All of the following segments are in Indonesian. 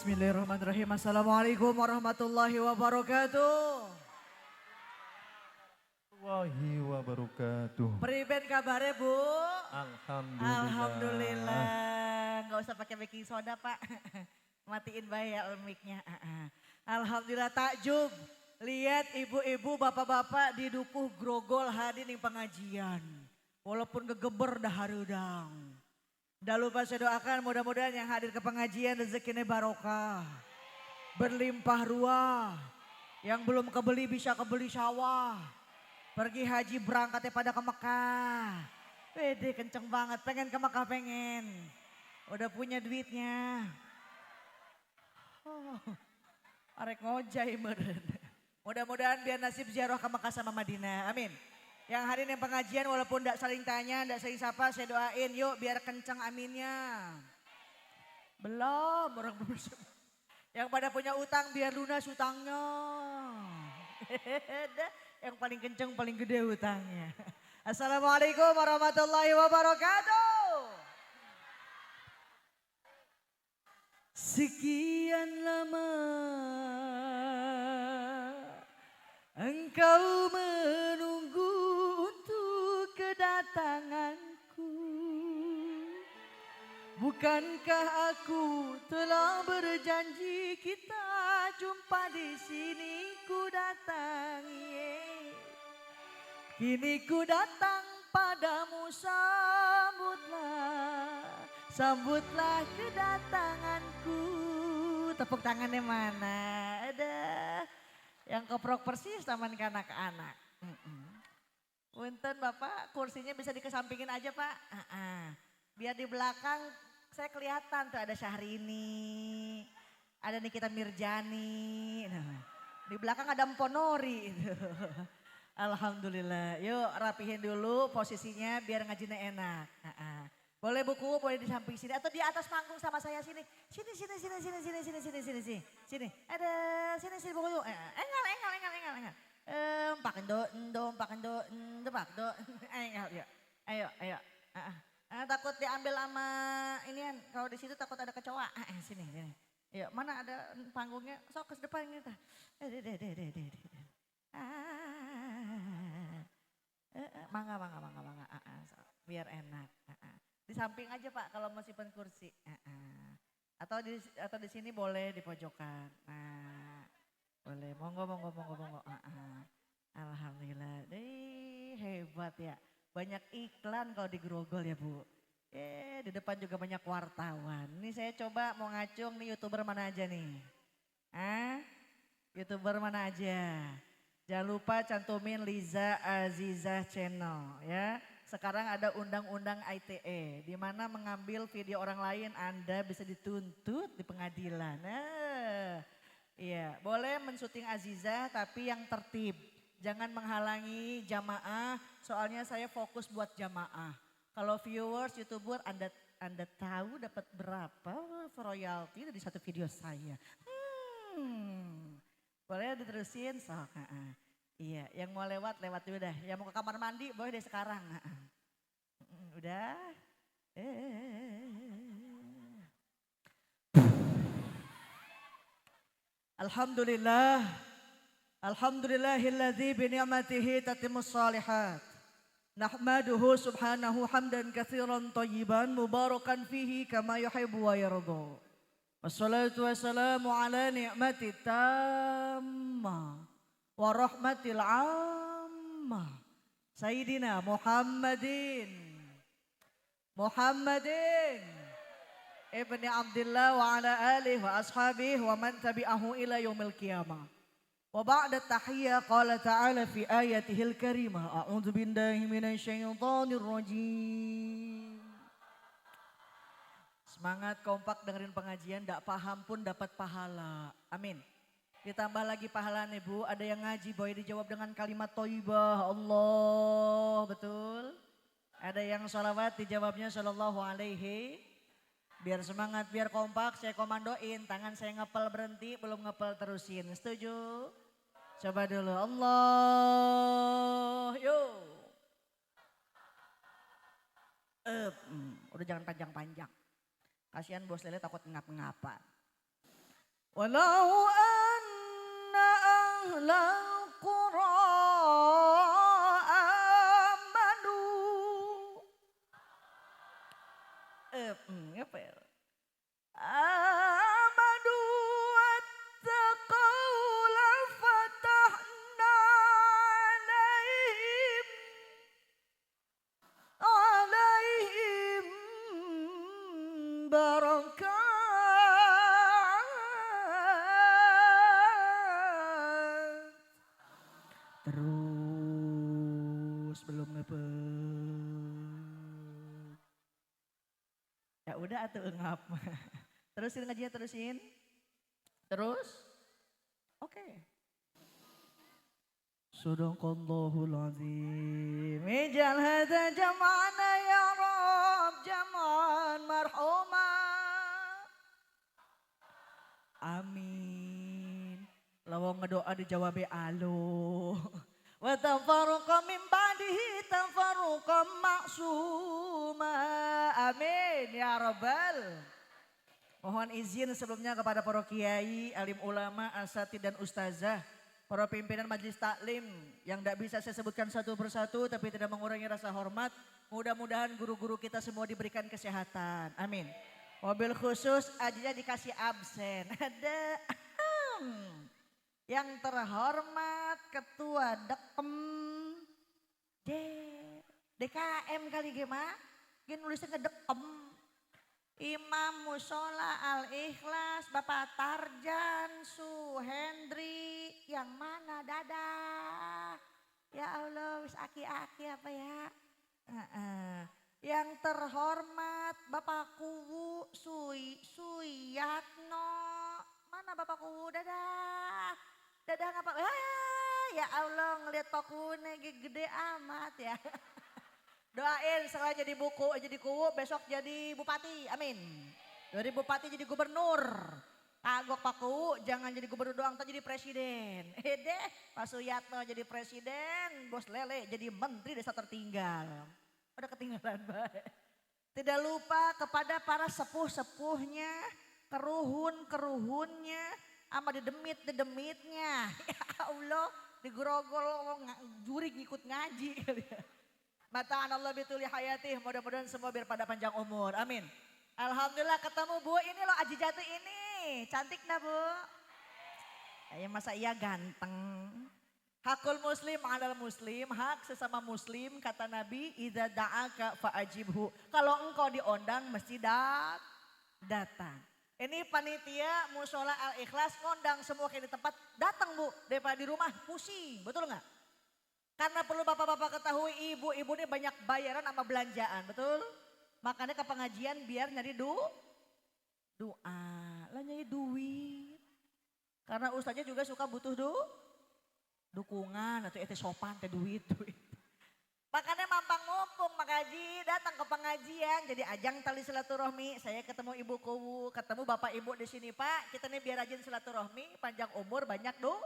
Bismillahirrahmanirrahim. Assalamualaikum warahmatullahi wabarakatuh. Wahi wabarakatuh. Priben kabarnya Bu? Alhamdulillah. Alhamdulillah. Gak usah pakai baking soda Pak. Matiin baik ya mic-nya. Alhamdulillah takjub. Lihat ibu-ibu bapak-bapak di dukuh grogol hadir di pengajian. Walaupun gegeber dah harudang. Dah lupa saya doakan mudah-mudahan yang hadir ke pengajian rezekinya barokah. Berlimpah ruah. Yang belum kebeli bisa kebeli sawah. Pergi haji berangkatnya pada ke Mekah. Pede kenceng banget, pengen ke Mekah pengen. Udah punya duitnya. Oh, arek ngojai meren. Mudah-mudahan biar nasib ziarah ke Mekah sama Madinah, amin. Yang hari ini pengajian walaupun tidak saling tanya, tidak saling sapa, saya doain yuk biar kenceng aminnya. Belum, orang belum. Yang pada punya utang biar lunas utangnya. Yang paling kenceng paling gede utangnya. Assalamualaikum warahmatullahi wabarakatuh. Sekian lama engkau menunggu untuk kedatanganku. Bukankah aku telah berjanji kita jumpa di sini ku datang. Kini ku datang padamu sambutlah kedatanganku. Tepuk tangannya mana? Ada yang keprok persis taman kanak-kanak. Punten Bapak, kursinya bisa dikesampingin aja Pak. Biar di belakang saya kelihatan tuh ada Syahrini, ada Nikita Mirjani. Di belakang ada Emponori. Alhamdulillah. Yuk rapihin dulu posisinya biar ngajinya enak. Boleh buku, boleh di samping sini atau di atas panggung sama saya sini. Sini. Ada sini buku yuk. Engal. Pakendo. Engal yuk. Ayo. Takut diambil sama inian. Kalau di situ takut ada kecoa. Sini. Yuk, mana ada panggungnya? Sok ke depan kita. Mangga. Biar enak. Di samping aja Pak kalau mau simpen kursi. Atau di sini boleh di pojokan. Nah, boleh. Monggo. Alhamdulillah. Hebat ya. Banyak iklan kalau di Grogol ya Bu. Di depan juga banyak wartawan. Ini saya coba mau ngacung nih YouTuber mana aja nih. YouTuber mana aja. Jangan lupa cantumin Liza Azizah Channel ya. Sekarang ada undang-undang ITE. Di mana mengambil video orang lain Anda bisa dituntut di pengadilan. Iya, boleh mensyuting Azizah tapi yang tertib. Jangan menghalangi jamaah, soalnya saya fokus buat jamaah. Kalau viewers, YouTuber, Anda tahu dapat berapa royalti dari satu video saya? Boleh diterusin? Sok. Iya, yang mau lewat dulu dah. Yang mau ke kamar mandi boleh deh sekarang. Udah? Alhamdulillah. Alhamdulillahilladzi bini'matihi tatimmus shalihat. Nahmaduhu subhanahu hamdan katsiran thayyiban mubarakan fihi kama yuhibbu wa yarda. Wassalatu wassalamu ala ni'mati tamma wa rahmatil amma. Sayyidina Muhammadin ibni Abdillah wa ala alihi wa ashabihi wa man tabi'ahu ila yaumil qiyamah. Wa ba'da tahiyya qala ta'ala fi ayatihil karimah a'udzu billahi minasyaitonir rajim. Semangat kompak dengerin pengajian, ndak paham pun dapat pahala. Amin. Ditambah lagi pahalanya Bu, ada yang ngaji boleh dijawab dengan kalimat thayyibah. Allah, betul. Ada yang sholawat dijawabnya sallallahu alaihi. Biar semangat, biar kompak, saya komandoin. Tangan saya ngepel berhenti, belum ngepel terusin. Setuju? Coba dulu, Allah, yuk. Udah jangan panjang-panjang. Kasihan bos lele takut ngap-ngapan. Walau anna ahlal qura amanu. Apa ya? Amanu wattaqau lafatahna alaihim barakat. Terus belum ngepet. Ya udah atuh ngap. Terusin ngajinya terusin. Terus. Oke. Sadaqallahul azim. Ijal hadza jama'ana ya Rabb jama'an marhuma. Amin. Lawang ngedoa dijawab alo. Wa tafarruqa min ba'dihi tafarruqan maksuma. Amin ya Rabbal. Mohon izin sebelumnya kepada para kiai, alim ulama, asatidz dan ustazah, para pimpinan majelis taklim yang tidak bisa saya sebutkan satu persatu tapi tidak mengurangi rasa hormat. Mudah-mudahan guru-guru kita semua diberikan kesehatan. Amin. Mobil khusus aja dikasih absen. Ada yang terhormat Ketua Dekem DKM kali gimana? Gini nulisnya Dekem. Imam Musola Al-Ikhlas, Bapak Tarjan, Su Hendri, yang mana dadah? Ya Allah, wis aki-aki apa ya? Yang terhormat Bapak Kuwu Suyatno, mana Bapak Kuwu dadah? Dadah ngapa? Ya Allah ngelihat Pak Kuwu gede amat ya. Doain setelah jadi kuwu besok jadi bupati, amin. Dari bupati jadi gubernur. Kagok Pak Kuwu jangan jadi gubernur doang, tak jadi presiden. Deh Pak Suyatno jadi presiden, Bos Lele jadi menteri desa tertinggal. Udah ketinggalan baik. Tidak lupa kepada para sepuh-sepuhnya, keruhun-keruhunnya, sama dedemit-dedemitnya. Ya Allah, digerogol juri ngikut ngaji kali ya. Mata'an Allah bituli hayatih, mudah-mudahan semua biar pada panjang umur, amin. Alhamdulillah ketemu Bu, ini loh Aji Jatuh ini, cantik nah Bu. Ya masa iya ganteng. Hakul muslim alal muslim, hak sesama muslim kata Nabi, idza da'aka fa'ajibhu. Kalau engkau diundang mesti datang. Ini panitia Musola Al-Ikhlas ngondang semua kayak di tempat, datang Bu, daripada di rumah pusing, betul nggak? Karena perlu bapak-bapak ketahui ibu-ibu ini banyak bayaran sama belanjaan, betul? Makanya ke pengajian biar nyari doa, lah nyari duit. Karena ustaznya juga suka butuh dukungan atau itu sopan teh duit. Makanya mampang mumpung mengaji, datang ke pengajian jadi ajang tali silaturahmi. Saya ketemu Ibu Kuwu, ketemu Bapak Ibu di sini Pak. Kita nih biar rajin silaturahmi, panjang umur, banyak dulur.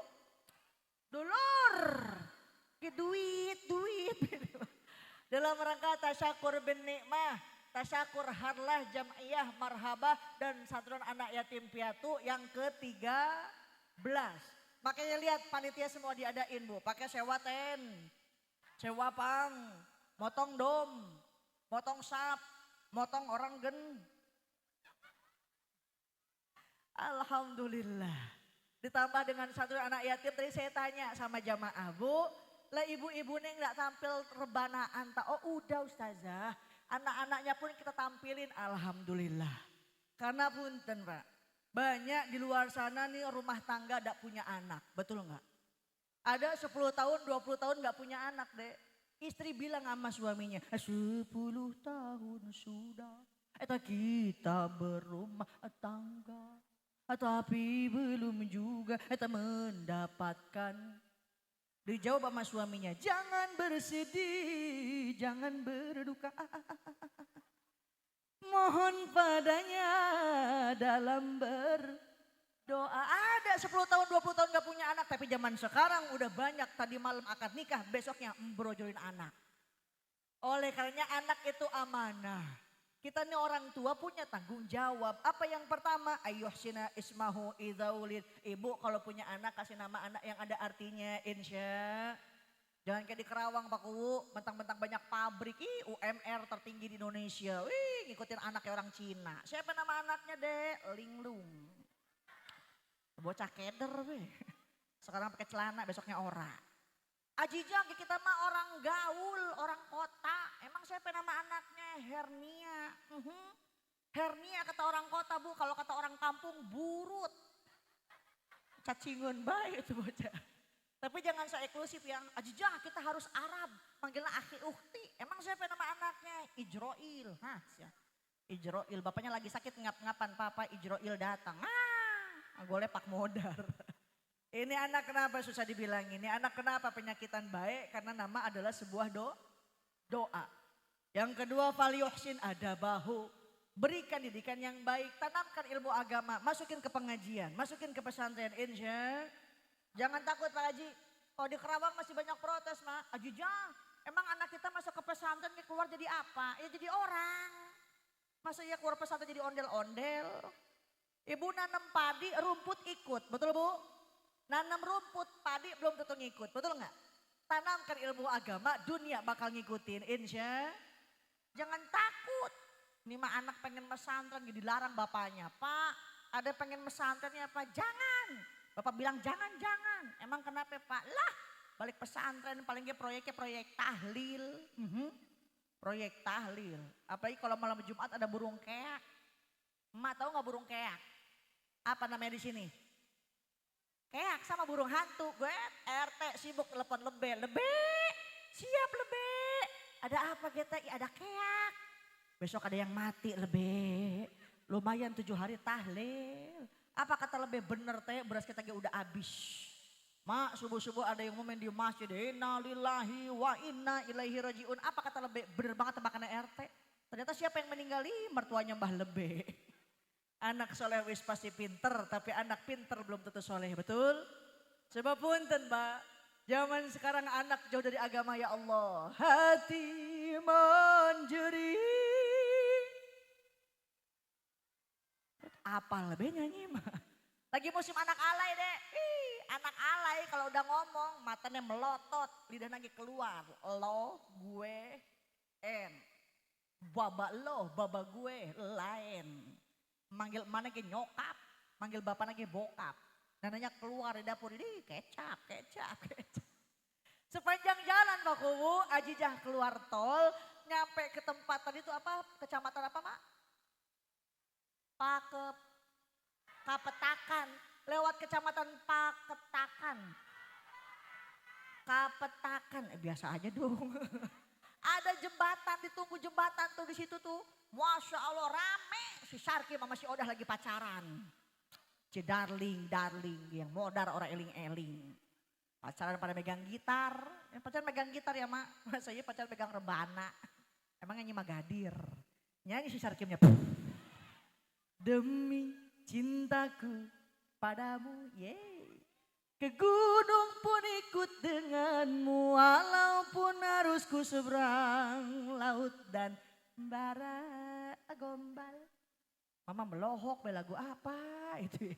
Duit. Dalam rangka tasyakur bin nikmah, tasyakur harlah jam'iyah marhabah dan satuan anak yatim piatu yang ke-13. Makanya lihat panitia semua diadain Bu, pakai sewa tent, sewa pang, motong dom, motong sap, motong orang gen. Alhamdulillah. Ditambah dengan satu anak yatim, tadi saya tanya sama jamaah, Bu, lah ibu-ibu nih nggak tampil rebanaan, oh udah ustazah, anak-anaknya pun kita tampilin, alhamdulillah. Karena punten Pak, banyak di luar sana nih rumah tangga gak punya anak, betul nggak? Ada 10 tahun, 20 tahun gak punya anak deh. Istri bilang sama suaminya, 10 tahun sudah, kita berumah tangga. Tapi belum juga mendapatkan. Dijawab sama suaminya, jangan bersedih, jangan berduka. Mohon padanya dalam berdoa. Ada 10 tahun, 20 tahun gak punya anak. Tapi zaman sekarang udah banyak, tadi malam akad nikah, besoknya brojolin anak. Oleh karenanya anak itu amanah. Kita nih orang tua punya tanggung jawab. Apa yang pertama? Ayyuhsina ismahu idzaulid. Ibu kalau punya anak kasih nama anak yang ada artinya insya. Jangan kayak di Kerawang Pak Kuwu, mentang-mentang banyak pabrik. UMR tertinggi di Indonesia. Wih, ngikutin anaknya orang Cina. Siapa nama anaknya deh? Linglung. Bocah keder weh. Sekarang pakai celana, besoknya ora. Ajijang kita mah orang gaul, orang kota. Emang siapa nama anaknya? Hernia. Hernia kata orang kota bu, kalau kata orang kampung burut. Cacingun baik itu bocah. Tapi jangan so eksklusif yang ajijah kita harus Arab. Manggilnya akhi ukti. Emang siapa nama anaknya? Ijroil. Hah, Ijroil. Bapaknya lagi sakit ngap-ngapan papa Ijroil datang. Gue lepak modar. Ini anak kenapa susah dibilang ini? Anak kenapa penyakitan baik? Karena nama adalah sebuah doa. Yang kedua falyuhsin adabahu. Berikan didikan yang baik. Tanamkan ilmu agama. Masukin ke pengajian. Masukin ke pesantren insya. Jangan takut Pak Haji, kalau di Kerawang masih banyak protes Mak. Haji Jang, emang anak kita masuk ke pesantren keluar jadi apa? Ya jadi orang. Masa iya keluar pesantren jadi ondel-ondel? Ibu nanam padi, rumput ikut, betul Bu? Nanam rumput, padi belum tentu ngikut, betul nggak? Tanamkan ilmu agama, dunia bakal ngikutin, insya. Jangan takut. Ini mah anak pengen pesantren, jadi dilarang bapaknya. Pak, ada pengen pesantrennya apa? Jangan. Bapak bilang jangan. Emang kenapa Pak? Lah balik pesantren palingnya proyeknya proyek tahlil. Proyek tahlil. Apalagi kalau malam Jumat ada burung keak. Emak tahu nggak burung keak? Apa namanya di sini? Keak sama burung hantu. Gue RT sibuk telepon lebe. Siap lebe. Ada apa kita? Ada keak. Besok ada yang mati lebe. Lumayan 7 hari tahlil. Apa kata lebih bener teh beras kita udah habis. Mak subuh-subuh ada yang momen di masjid. Inna lillahi wa inna ilaihi rajiun. Apa kata lebih bener banget tebakannya RT. Ternyata siapa yang meninggali mertuanya Mbah Lebe. Anak soleh wis pasti pinter tapi anak pinter belum tentu soleh betul. Sebab punten Mbak. Zaman sekarang anak jauh dari agama ya Allah. Hati menjadi. Apa lebih nyanyi mah. Lagi musim anak alay deh. Anak alay kalau udah ngomong matanya melotot. Lidah lagi keluar. Lo, gue, en. Baba lo, baba gue, lain. Manggil mana ke nyokap. Manggil bapak lagi bokap. Nananya keluar di dapur. Ini kecap. Sepanjang jalan Pak Kuwu. Ajijah keluar tol. Nyampe ke tempat tadi itu apa? Kecamatan apa Mak? Kapetakan, lewat kecamatan Kapetakan, biasa aja dong. Ada jembatan, ditunggu jembatan tuh di situ tuh, masya Allah rame. Si Sarki sama si Odah lagi pacaran. Si darling, yang modar orang eling-eling. Pacaran pada megang gitar, yang pacaran megang gitar ya Mak, saya pacaran megang rebana. Emang nyanyi Magadir, nyanyi si Sarkimnya. Demi cintaku padamu, ke gunung pun ikut denganmu, walaupun harus ku seberang laut dan bara gombal. Mama melohok lagu apa itu?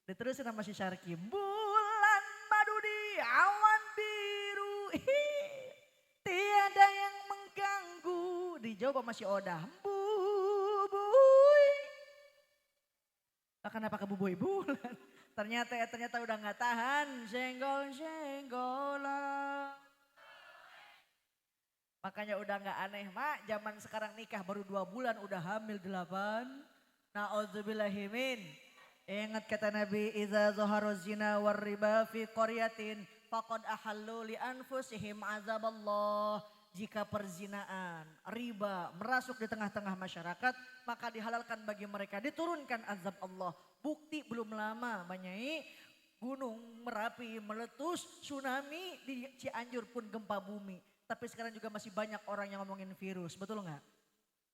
Diterusin sama si Syarki. Bulan madu di awan biru, tiada yang mengganggu. Dijawab sama si Odah. Kenapa ke bubui bulan? Ternyata udah gak tahan. Senggol-senggolan. Makanya udah gak aneh Mak. Zaman sekarang nikah baru 2 bulan udah hamil 8. Na'udzubillahimin. Ingat kata Nabi. Iza zuharu zina warriba fi qaryatin. Faqad ahallu li anfusihim azaballah. Jika perzinaan, riba merasuk di tengah-tengah masyarakat, maka dihalalkan bagi mereka, diturunkan azab Allah. Bukti belum lama Manyai, gunung Merapi meletus, tsunami di Cianjur pun gempa bumi. Tapi sekarang juga masih banyak orang yang ngomongin virus, betul nggak?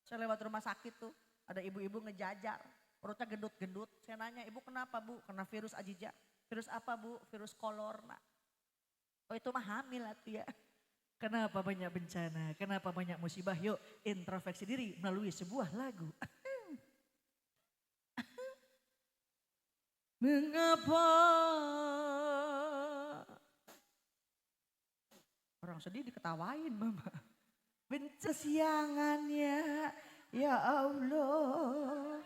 Saya lewat rumah sakit tuh, ada ibu-ibu ngejajar, perutnya gendut-gendut. Saya nanya, ibu kenapa Bu? Kena virus Ajijah. Virus apa Bu? Virus kolor. Oh itu mah hamil tuh ya. Kenapa banyak bencana? Kenapa banyak musibah? Yuk introspeksi diri melalui sebuah lagu. Mengapa orang sedih diketawain mama. Siangannya ya Allah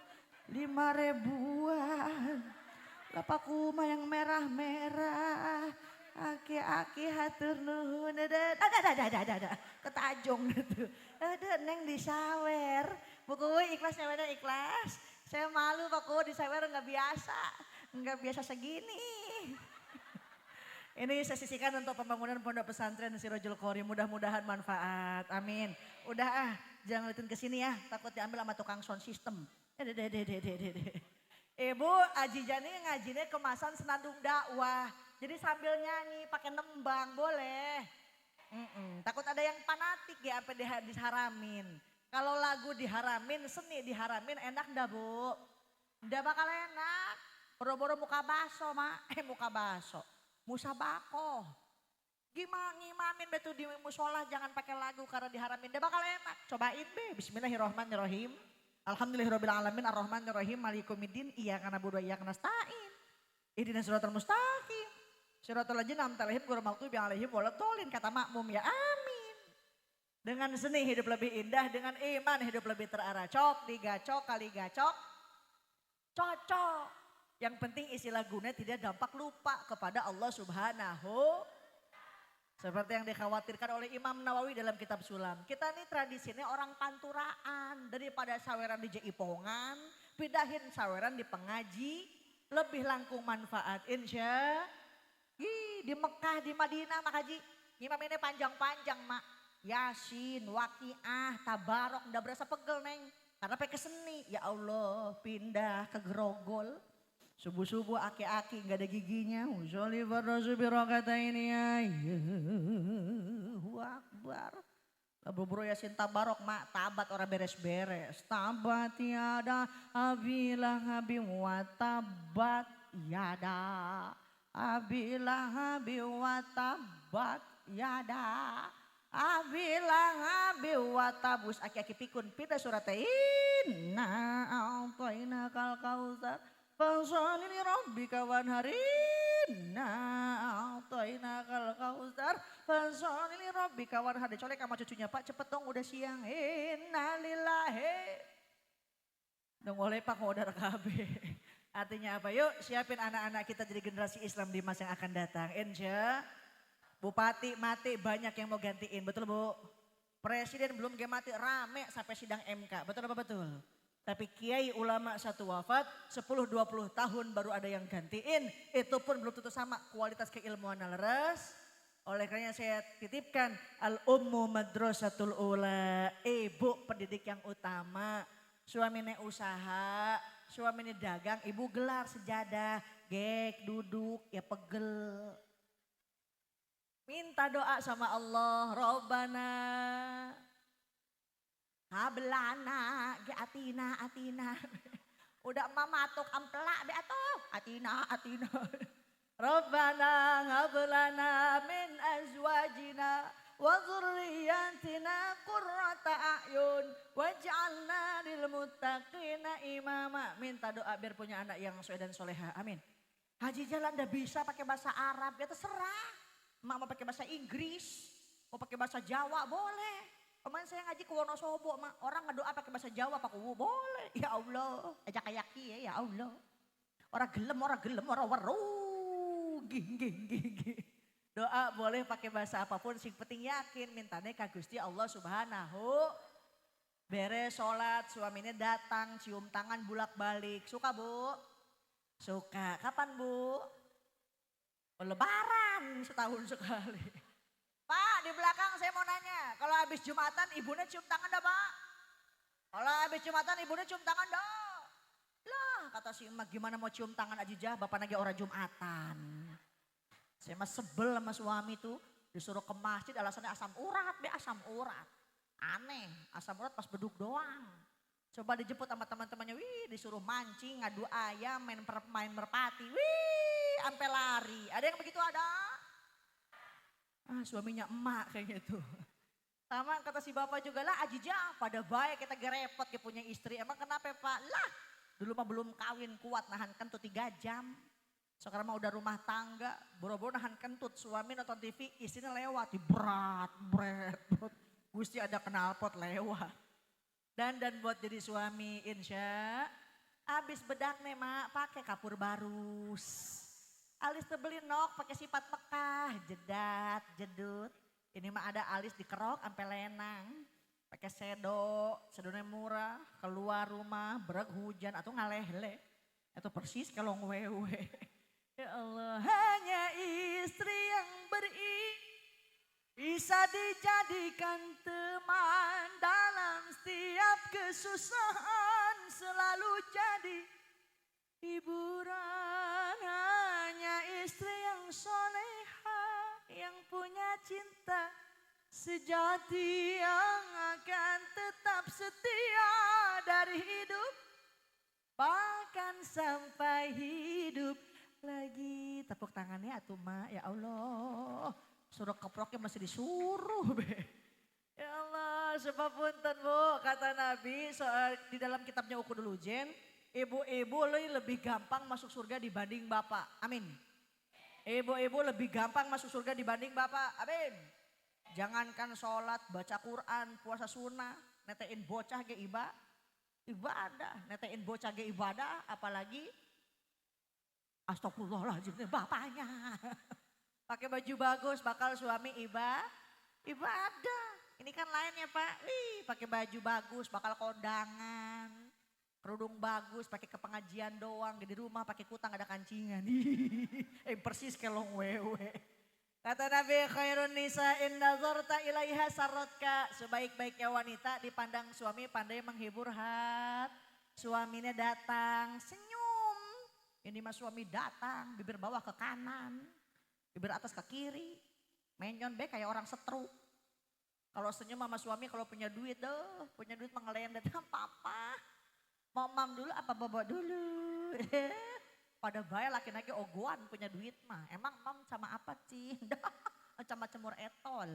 5.000-an. Lapakuma yang merah-merah. Aki-aki hatur nuhun. Ada. Ketajong gitu. Ada neng disawer. Bukunya ikhlasnya mana ikhlas. Saya malu Pak disawer nggak biasa. Nggak biasa segini. Ini saya sisihkan untuk pembangunan pondok pesantren Sirojul Qori. Mudah-mudahan manfaat. Amin. Udah jangan liatin ke sini ya. Takut diambil sama tukang sound system. Ibu Aji Jani ngajinya kemasan senandung dakwah. Jadi sambil nyanyi pakai nembang boleh. Takut ada yang fanatik ya apa diharamin. Kalau lagu diharamin, seni diharamin enak ndak Bu? Ndak bakal enak. Boro-boro muka baso muka baso. Musabako. Gimana ngimamin betul di musola jangan pakai lagu karena diharamin. Dia bakal enak. Cobain be. Bismillahirrahmanirrahim. Alhamdulillahirrahmanirrahim. Ar-Rahmanirrahim. Malikumiddin. Iyaka na'budu wa iyaka nasta'in. Ihdinas siratal mustaqim. Siratal ladzina an'amta 'alaihim ghairil maghdubi 'alaihim waladdallin. Kata makmum ya amin. Dengan seni hidup lebih indah. Dengan iman hidup lebih terarah. Cok digacok kali gacok. Cocok. Yang penting isi lagunya tidak dampak lupa kepada Allah Subhanahu. Seperti yang dikhawatirkan oleh Imam Nawawi dalam kitab Sulam. Kita ini tradisinya orang panturaan. Daripada saweran di Jaipongan, pindahin saweran di pengaji. Lebih langkung manfaat insya. Di Mekah, di Madinah Mak Haji. Imam ini panjang-panjang Mak. Yasin, Waqiah, Tabarok, udah berasa pegel Neng. Karena pakai seni. Ya Allah pindah ke Grogol. Subuh-subuh aki-aki nggak ada giginya. Usolli farrosu birokata ini ya. Allahu Akbar. Bro Yasin Tabarok Mak. Tabat orang beres-beres. Tabat yada abilah habim wa tabat yada. Abilah habim wa tabat yada. Abilah habim wa tabus. Aki-aki pikun. Pindah suratnya. Inna a'tayna kal kausar. Fasholli li rabbika wanharin. A'tayna kal kausar. Fasholli li rabbika wanharin. Colek sama cucunya Pak cepet dong udah siang. Innalillahi. Dong oleh Pak mau udah KB. Artinya apa? Yuk siapin anak-anak kita jadi generasi Islam di masa yang akan datang. Insya. Bupati mati banyak yang mau gantiin. Betul Bu? Presiden belum mati rame sampai sidang MK. Betul apa betul? Tapi kiai ulama satu wafat 10-20 tahun baru ada yang gantiin. Itu pun belum tentu sama kualitas keilmuan leres. Oleh karena saya titipkan al-ummu madrasatul ula. Ibu pendidik yang utama. Suaminya usaha, suaminya dagang, ibu gelar sejadah. Gek, duduk, ya pegel. Minta doa sama Allah. Robbana. Hablana, ge atina. Udah emak matuk ampela be atuh. Atina. Rabbana hablana min azwajina wa dzurriyyatina qurrata a'yun waj'alna lil muttaqina imama. Minta doa biar punya anak yang soleh dan soleha. Amin. Haji jalan ndak bisa pakai bahasa Arab, ya terserah. Emak mau pakai bahasa Inggris, mau pakai bahasa Jawa boleh. Kemarin saya ngaji ke Wonosobo, orang ngedoa pakai bahasa Jawa, Pak boleh. Ya Allah, ajak kayaki ya Allah. Orang gelem, orang weru. Gih. Doa boleh pakai bahasa apapun, sing penting yakin mintanya ka Gusti Allah Subhanahu. Beres sholat, suaminya datang, cium tangan bulak-balik. Suka Bu? Suka. Kapan Bu? Lebaran setahun sekali. Pak di belakang saya mau nanya, kalau habis Jumatan ibunya cium tangan dah Pak? Kalau habis Jumatan ibunya cium tangan dah? Lah kata si emak gimana mau cium tangan aja bapak lagi orang Jumatan. Saya mah sebel sama suami tuh disuruh ke masjid alasannya asam urat. Aneh asam urat pas beduk doang. Coba dijemput sama teman-temannya, disuruh mancing, ngadu ayam, main merpati, ampe lari. Ada yang begitu ada? Suaminya emak kayak gitu. Sama kata si bapak juga lah Ajija pada baik kita gerepot ke punya istri. Emang kenapa Pak? Lah dulu mah belum kawin kuat nahan kentut 3 jam. Sekarang mah udah rumah tangga, boro-boro nahan kentut. Suami nonton TV, istrinya lewat, bret. Gusti ada knalpot lewat. Dan buat jadi suami insya. Abis bedak nih mak pakai kapur barus. Alis tebeli nok pakai sifat Mekah, jedat, jedut. Ini mah ada alis dikerok sampai lenang. Pakai sedoknya murah, keluar rumah, berek hujan atau ngaleh-leh. Itu persis kalau wewe. Ya Allah, hanya istri yang bisa dijadikan teman dalam setiap kesusahan, selalu jadi hiburan. Hanya istri yang soleha, yang punya cinta sejati, yang akan tetap setia dari hidup bahkan sampai hidup lagi. Tepuk tangannya atuh mak, ya Allah. Suruh keproknya masih disuruh be. Ya Allah, sepapunten Bu, kata Nabi soal di dalam kitabnya Ukudul Ujen, ibu-ibu lebih gampang masuk surga dibanding bapak. Amin. Ibu-ibu lebih gampang masuk surga dibanding bapak. Amin. Jangankan sholat, baca Quran, puasa sunnah, netein bocah ge ibadah, netein bocah ge ibadah, apalagi astagfirullahaladzim bapaknya. Pakai baju bagus bakal suami ibadah. Ini kan lainnya Pak. Pakai baju bagus bakal kondangan. Kerudung bagus pakai ke pengajian doang. Di rumah pakai kutang ada kancingan. Persis kelong wewe. Kata Nabi khairun nisa in nazarta ilaiha sarrotka. Sebaik-baiknya wanita dipandang suami pandai menghibur suaminya datang senyum. Ini mah suami datang bibir bawah ke kanan. Bibir atas ke kiri, menyon be kayak orang stroke. Kalau senyum sama suami kalau punya duit punya duit mengelayan datang papa. Mau mam dulu apa bobo dulu. Pada bayar laki-laki ogoan punya duit mah. Emang mam sama apa sih? Sama cemur etol.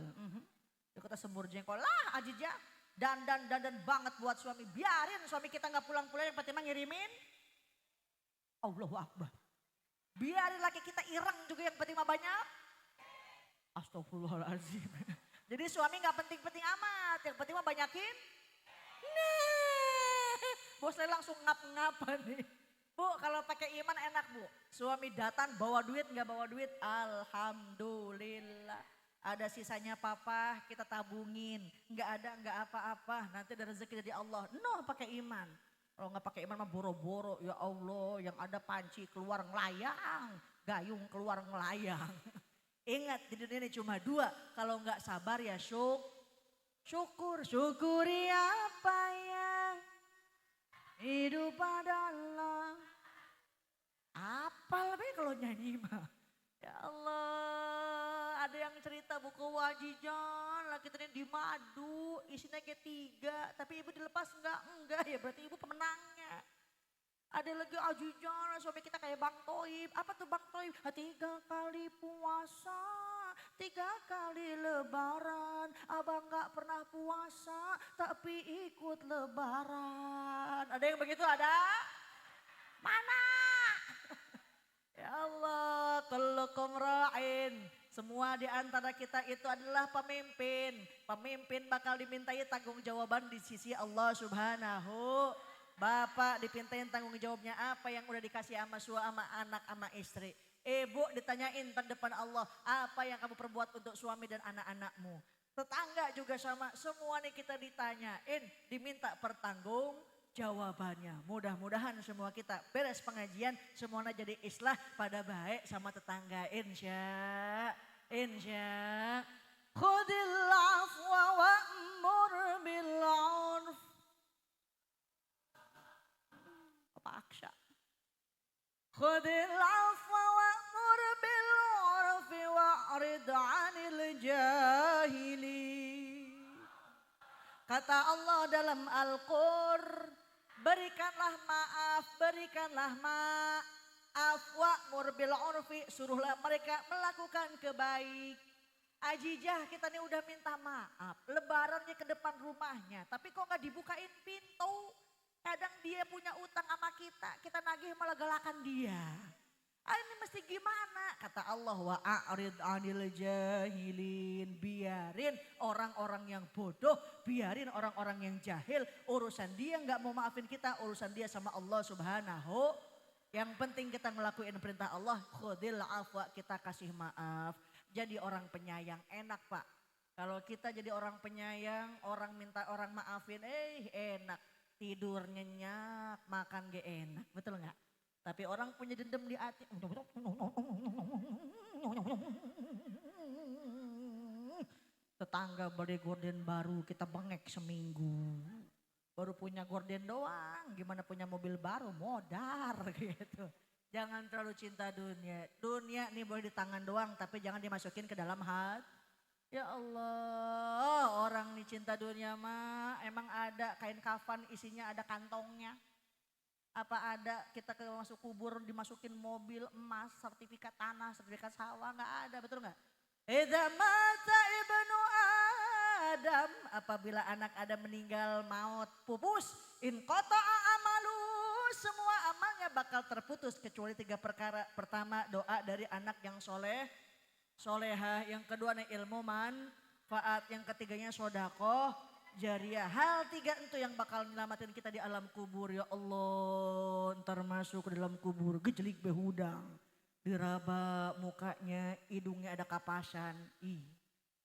Ya kata semur jengkol lah Ajija. Dandan banget buat suami. Biarin suami kita gak pulang-pulang yang penting ngirimin. Allahu Akbar. Biarin laki kita ireng juga yang penting mah banyak. Astagfirullahaladzim. Jadi suami gak penting-penting amat. Yang penting mah banyakin. Bosnya langsung ngap-ngap nih. Bu kalau pakai iman enak Bu. Suami datang bawa duit gak bawa duit. Alhamdulillah. Ada sisanya papa kita tabungin. Gak ada gak apa-apa. Nanti ada rezeki dari Allah. No pakai iman. Kalau nggak pakai iman mah boro-boro, ya Allah yang ada panci keluar ngelayang, gayung keluar ngelayang. Ingat di dunia ini cuma 2, kalau nggak sabar ya syukur. Syukuri apa yang hidup adalah. Apa lebih kalau nyanyi mah. Ya Allah ada yang cerita buku wajijan, laki tadi di madu, isinya kayak 3, tapi ibu dilepas enggak ya berarti ibu pemenangnya. Ada lagi ajujan, suami kita kayak Bang Toib, apa tuh Bang Toib? 3 kali puasa, 3 kali lebaran, abang gak pernah puasa tapi ikut lebaran. Ada yang begitu ada? Mana? Ya Allah, kullukum ra'in. Semua di antara kita itu adalah pemimpin. Pemimpin bakal dimintai tanggung jawaban di sisi Allah Subhanahu. Bapak dipintain tanggung jawabnya apa yang udah dikasih sama anak sama istri. Ibu ditanyain di depan Allah, apa yang kamu perbuat untuk suami dan anak-anakmu. Tetangga juga sama, semua nih kita ditanyain, diminta pertanggung jawabannya. Mudah-mudahan semua kita beres pengajian, semuanya jadi islah pada baik sama tetangga. Insya. Khudil afwa wa'mur bil 'urf. Apa aksya? Khudil afwa wa'mur bil 'urfi wa'rid 'anil jahili. Kata Allah dalam Al-Qur'an, berikanlah maaf, wa'mur bil 'urfi, suruhlah mereka melakukan Ajijah kita nih udah minta maaf. Lebarannya ke depan rumahnya. Tapi kok gak dibukain pintu. Kadang dia punya utang sama kita nagih malah galakan dia. Ini mesti gimana? Kata Allah, wa a'rid 'anil jahilin. Biarin orang-orang yang bodoh, biarin orang-orang yang jahil. Urusan dia nggak mau maafin kita, urusan dia sama Allah Subhanahu. Yang penting kita ngelakuin perintah Allah, khudil afwa, kita kasih maaf. Jadi orang penyayang, enak Pak. Kalau kita jadi orang penyayang, orang minta orang maafin, enak. Tidur nyenyak, makan gak enak, betul nggak? Tapi orang punya dendam di hati. Tetangga beli gorden baru, kita bengek seminggu. Baru punya gorden doang, gimana punya mobil baru, modar gitu. Jangan terlalu cinta dunia. Dunia nih boleh di tangan doang, tapi jangan dimasukin ke dalam hati. Ya Allah, orang nih cinta dunia mah emang ada kain kafan isinya ada kantongnya. Apa ada kita ke masuk kubur dimasukin mobil emas, sertifikat tanah, sertifikat sawah, nggak ada, betul nggak? Idza mata ibnu Adam, apabila anak Adam meninggal maut pupus, in qata'a amalu, semua amalnya bakal terputus kecuali 3 perkara. Pertama doa dari anak yang soleh, solehah, yang kedua nih ilmu manfaat, yang ketiganya sodakoh jariah. Hal 3 itu yang bakal nyelamatin kita di alam kubur. Ya Allah, ntar masuk ke dalam kubur gejelik behudang, diraba mukanya, hidungnya ada kapasan,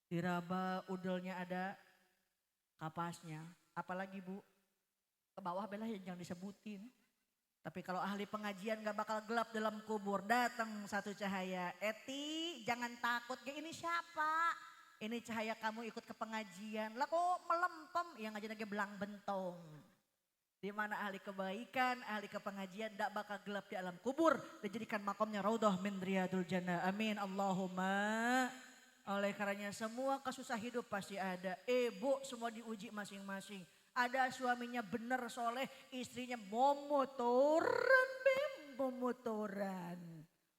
diraba udelnya ada kapasnya. Apalagi Bu, ke bawah belah yang disebutin. Tapi kalau ahli pengajian gak bakal gelap dalam kubur. Datang satu cahaya, Eti jangan takut, ini siapa? Ini cahaya kamu ikut ke pengajian. Lah kok melempem? Yang ngaji lagi belang bentong. Di mana ahli kebaikan, ahli kepengajian tidak bakal gelap di alam kubur. Dijadikan makamnya raudhah min riyadul jannah. Amin Allahumma. Oleh karenanya semua kesusah hidup pasti ada. Ibu semua diuji masing-masing. Ada suaminya benar soleh, istrinya momotoran, momotoran.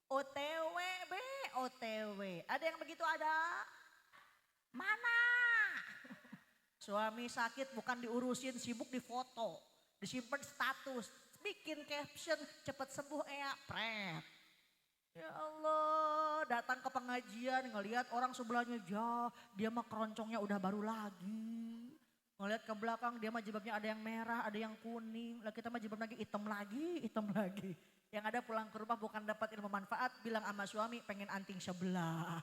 OTW be, OTW. Ada yang begitu ada? Mana? Suami sakit bukan diurusin, sibuk di foto, disimpan status, bikin caption cepat sembuh pret. Ya Allah, datang ke pengajian ngelihat orang sebelahnya jauh, dia mah keroncongnya udah baru lagi. Ngelihat ke belakang dia mah jilbabnya ada yang merah, ada yang kuning, lah kita mah jilbab lagi hitam lagi, hitam lagi. Yang ada pulang ke rumah bukan dapat ilmu manfaat, bilang sama suami pengen anting sebelah.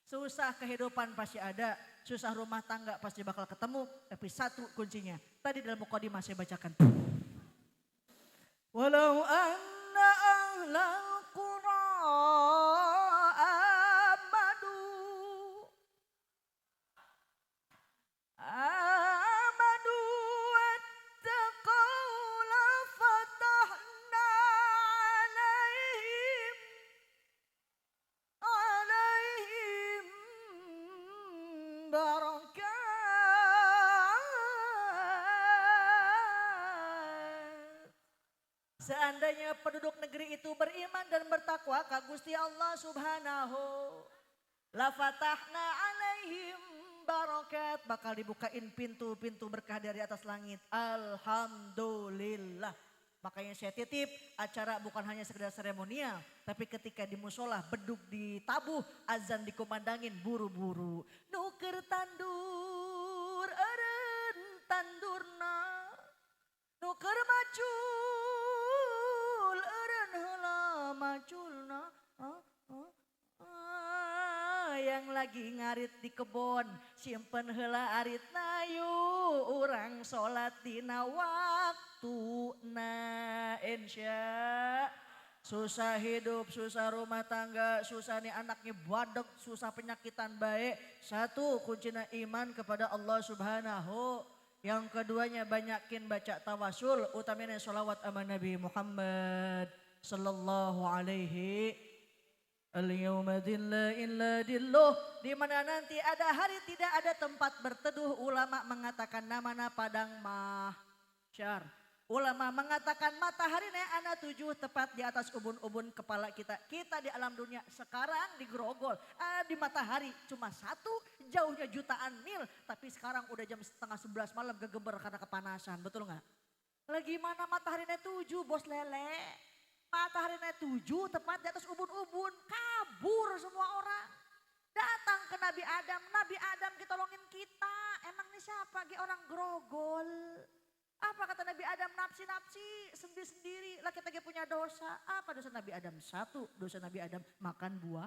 Susah kehidupan pasti ada, susah rumah tangga pasti bakal ketemu. Tapi satu kuncinya, tadi dalam mukadimah saya bacakan. Walau anna ahlal qura amadu wattaqau la fatahna alaihim barakat. Seandainya penduduk negeri itu beriman dan bertakwa ka Gusti Allah Subhanahu, la fatahna alaihim barakat, bakal dibukain pintu-pintu berkah dari atas langit. Alhamdulillah. Makanya saya titip acara bukan hanya sekedar seremonial, tapi ketika di musola beduk ditabuh, azan dikumandangin buru-buru. Nuker tandur, eren tandurna, nuker macul, eren heula maculna. Yang lagi ngarit di kebon, simpen heula aritna yuk, urang sholat dina waktuna. Insya susah hidup, susah rumah tangga, susah nih anaknya badek, susah penyakitan baik. Satu kuncinya iman kepada Allah Subhanahu. Yang keduanya banyakin baca tawasul, utamanya sholawat sama Nabi Muhammad sallallahu alaihi al-yawma dilla illa dilluh, di mana nanti ada hari tidak ada tempat berteduh. Ulama mengatakan namanya padang mahsyar. Ulama mengatakan matahari ana 7 tepat di atas ubun-ubun kepala kita. Kita di alam dunia sekarang di Grogol, di matahari cuma 1, jauhnya jutaan mil. Tapi sekarang udah jam setengah 11 malam gegeber karena kepanasan, betul nggak? Lagi mana matahari 7 bos lele. Matahari 7 tepat di atas ubun-ubun, kabur semua orang. Datang ke Nabi Adam ditolongin kita. Emang ini siapa? Orang Grogol. Apa kata Nabi Adam? Nafsi-nafsi, sendiri-sendiri. Lah kita punya dosa. Apa dosa Nabi Adam? 1, dosa Nabi Adam makan buah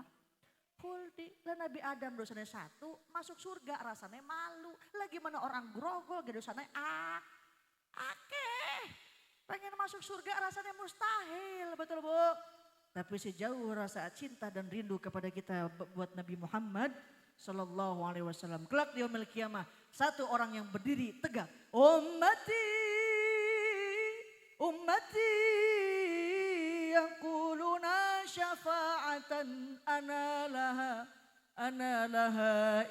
khuldi. Lah Nabi Adam dosanya 1, masuk surga rasanya malu. Lah gimana orang Grogol dosanya akeh. Pengen masuk surga rasanya mustahil, betul Bu? Tapi sejauh rasa cinta dan rindu kepada kita buat Nabi Muhammad Sallallahu Alaihi Wasallam. Kelak di yaumil qiyamah, 1 orang yang berdiri tegak. Ummati yaquluna syafa'atan ana laha.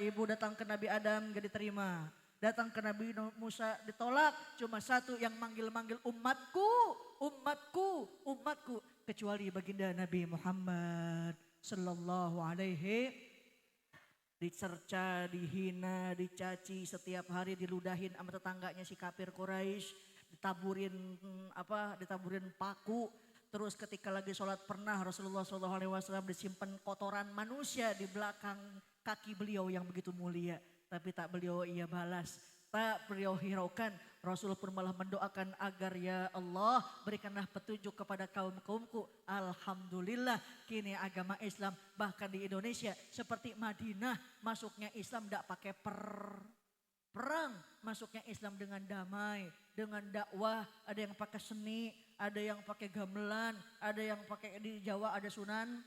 Ibu datang ke Nabi Adam gak diterima. Datang ke Nabi Musa ditolak. Cuma 1 yang manggil-manggil umatku. Kecuali baginda Nabi Muhammad Sallallahu Alaihi. Dicerca, dihina, dicaci, setiap hari diludahin sama tetangganya si kafir Quraisy, ditaburin paku. Terus ketika lagi sholat pernah Rasulullah SAW disimpan kotoran manusia di belakang kaki beliau yang begitu mulia. Tapi tak beliau ia balas, tak beliau hiraukan. Rasul pun malah mendoakan agar ya Allah berikanlah petunjuk kepada kaum-kaumku. Alhamdulillah kini agama Islam bahkan di Indonesia seperti Madinah masuknya Islam tidak pakai perang. Masuknya Islam dengan damai, dengan dakwah. Ada yang pakai seni, ada yang pakai gamelan, ada yang pakai di Jawa ada Sunan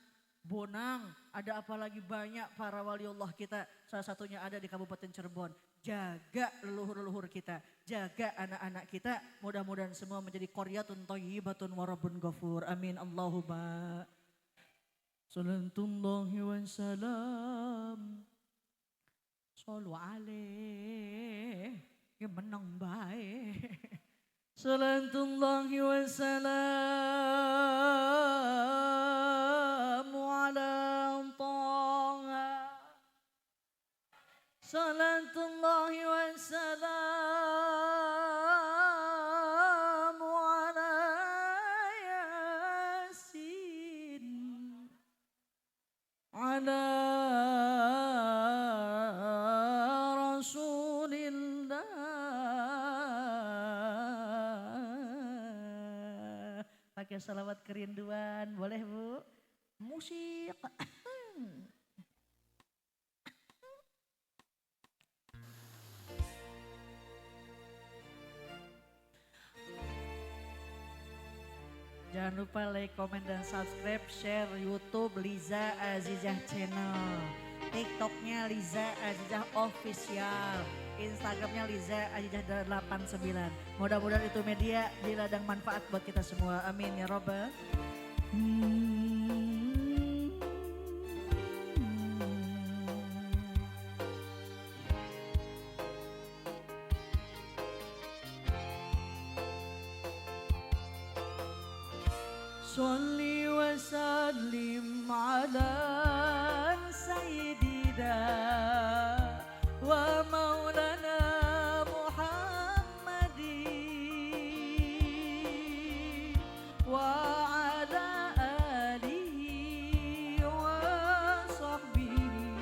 Bonang, ada apalagi banyak para waliullah kita. Salah satunya ada di Kabupaten Cirebon. Jaga leluhur-leluhur kita, jaga anak-anak kita. Mudah-mudahan semua menjadi qaryatun thayyibatun wa rabbun ghafur. Amin Allahumma. Salatullahi wa salam. Sallu alaih. Ya menang baik. Salatullahi wa salam ala Taha. Salatullahi wa salam ala Yasin. Ala Rasulillah. Pakai salawat kerinduan, boleh Bu? Musik. Jangan lupa like, komen, dan subscribe, share YouTube Liza Azizah Channel. TikToknya Liza Azizah Official. Instagramnya Liza Azizah 89. Mudah-mudahan itu media di ladang manfaat buat kita semua. Amin ya robbal. Sholli wa sallim ala sayyidina wa maulana Muhammadin wa ala alihi wa sahbihi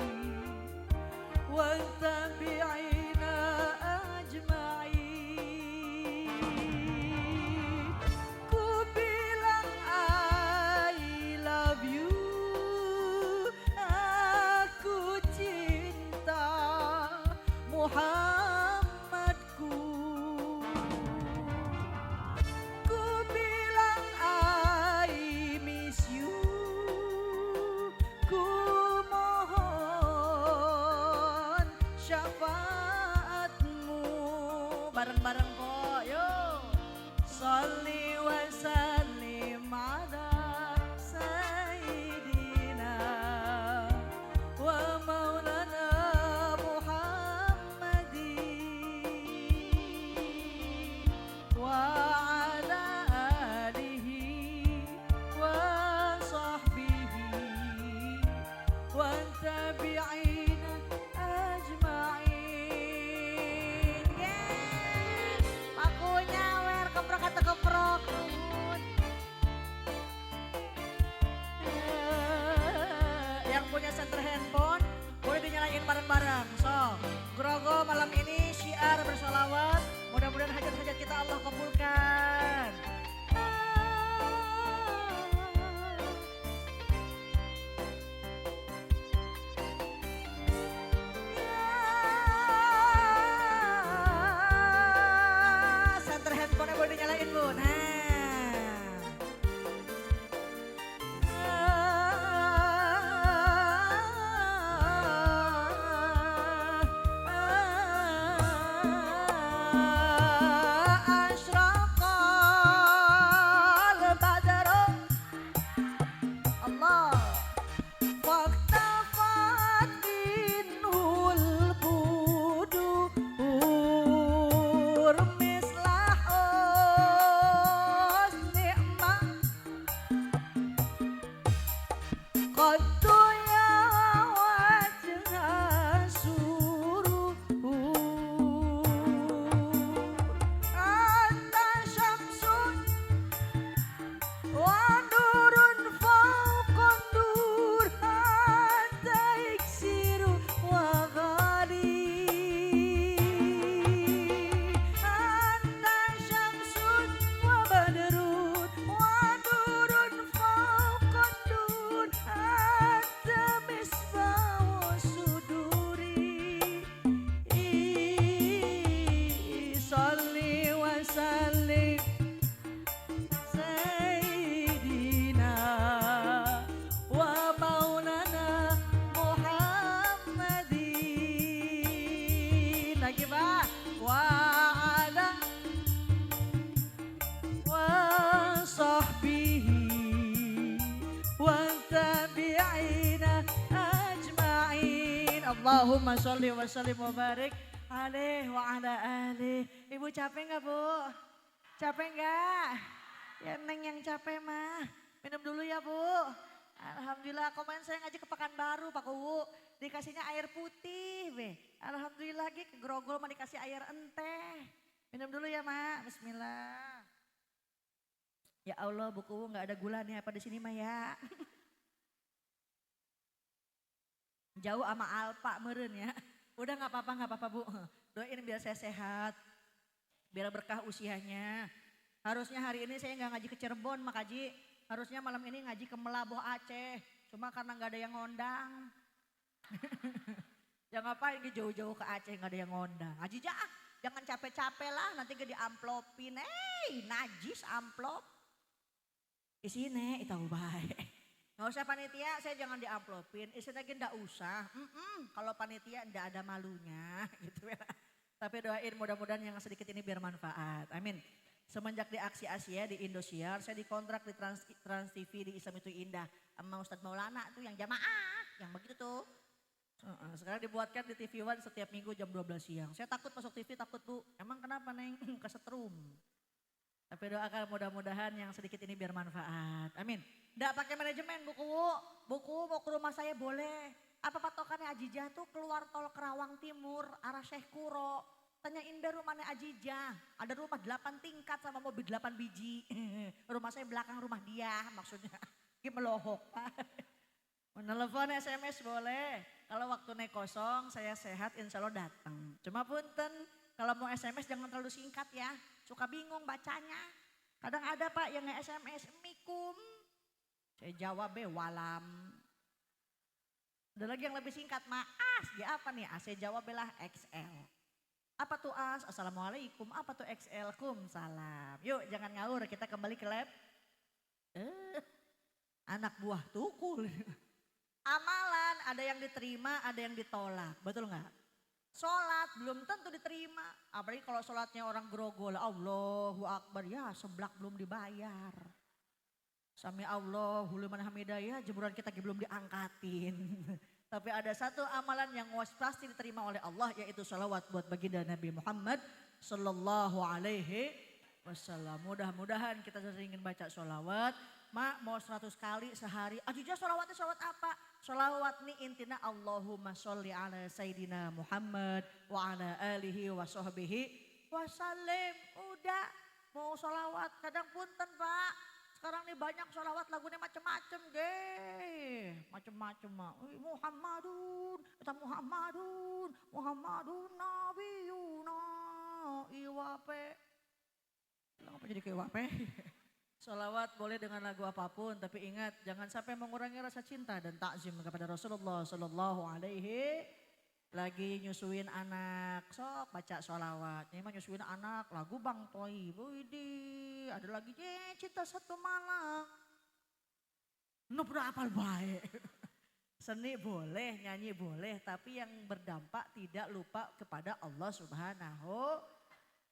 wa tabi'ina ajma'in. Ku bilang I love you, aku قد يا وجه سرور أنت شمس ونور فوق النور أنت إكسير وغالي أنت شمس وبدر ونور فوق النور أنت مصباح صدوري صلي وسلم سيدنا ومولانا محمد lagi Pak وعلى وصحبه والتابعين أجمعين اللهم صل وسلم وبارك عليه وعلى آله. Ibu capek nggak Bu? Capek nggak? Ya Neng yang capek mah. Minum dulu ya Bu. Alhamdulillah kemarin saya ngaji ke Pekanbaru Pak Kuwu. Dikasihnya air putih be. Alhamdulillah lagi ke Grogol mah dikasih air enteh. Minum dulu ya Mak. Bismillah. Ya Allah Bu Kuwu nggak ada gulanya apa di sini mah ya. Jauh sama Alpa meren ya. Udah nggak apa-apa Bu. Doain biar saya sehat. Biar berkah usianya. Harusnya hari ini saya nggak ngaji ke Cirebon Mak Haji. Harusnya malam ini ngaji ke Melaboh Aceh. Cuma karena nggak ada yang ngondang. Ya ngapain jauh-jauh ke Aceh nggak ada yang ngondang. Haji jangan capek-capek lah nanti gak diamplopin. Najis amplop. Isine itu baik. Nggak usah panitia, saya jangan diamplopin. Isinya nggak usah. Kalau panitia nggak ada malunya, gitu ya. Tapi doain mudah-mudahan yang sedikit ini biar manfaat. Amin. Semenjak di Aksi Asia di Indosiar, saya dikontrak di Trans TV di Islam Itu Indah sama Ustadz Maulana tuh yang jamaah, yang begitu tuh. Sekarang dibuatkan di TV One setiap minggu jam 12 siang. Saya takut masuk TV, takut Bu. Emang kenapa Neng? Kesetrum. Tapi doakan mudah-mudahan yang sedikit ini biar manfaat. Amin. Nggak pakai manajemen Bu Kuwu. Bu Kuwu mau ke rumah saya boleh. Apa patokannya Ajijah tuh keluar tol Kerawang Timur arah Syekh Kuro. Tanyain deh rumahnya Ajijah. Ada rumah 8 tingkat sama mobil 8 biji. Rumah saya belakang rumah dia maksudnya. Gimana lohok Pak. Menelepon SMS boleh. Kalau waktu naik kosong saya sehat insya Allah datang. Cuma punten kalau mau SMS jangan terlalu singkat ya. Suka bingung bacanya. Kadang ada Pak yang nge-SMS mikum. Saya jawab walam. Ada lagi yang lebih singkat Mas. Ya apa nih? Saya jawab lah XL. Apa tuh As? Assalamualaikum. Apa tuh XL? Salam. Yuk jangan ngawur kita kembali ke lab. Anak buah tukul. Amalan ada yang diterima ada yang ditolak. Betul nggak? Sholat belum tentu diterima. Apalagi kalau sholatnya orang grogol. Allahu Akbar ya seblak belum dibayar. Sami Allahu liman hamidayah jemuran kita belum diangkatin. Tapi ada satu amalan yang pasti diterima oleh Allah yaitu sholawat buat baginda Nabi Muhammad sallallahu alaihi wasallam. Mudah-mudahan kita sering baca sholawat. Mak mau 100 kali sehari. Ajijah sholawatnya sholawat apa? Sholawat nih intinya Allahumma sholli ala Sayyidina Muhammad wa ala alihi wa sahbihi wasallim. Udah mau sholawat kadang punten Pak. Sekarang nih banyak sholawat lagunya macem-macem deh. Macem-macem Mak. Muhammadun, kita Muhammadun Nabiyuna Iwape. Kenapa jadi ke Iwape? Sholawat boleh dengan lagu apapun, tapi ingat jangan sampai mengurangi rasa cinta dan takzim kepada Rasulullah Sallallahu Alaihi. Lagi nyusuin anak, sok baca sholawat. Ini mah nyusuin anak, lagu Bang Toib. Widih, ada lagi cinta satu malam. Nuh apal baik. Seni boleh, nyanyi boleh, tapi yang berdampak tidak lupa kepada Allah Subhanahu.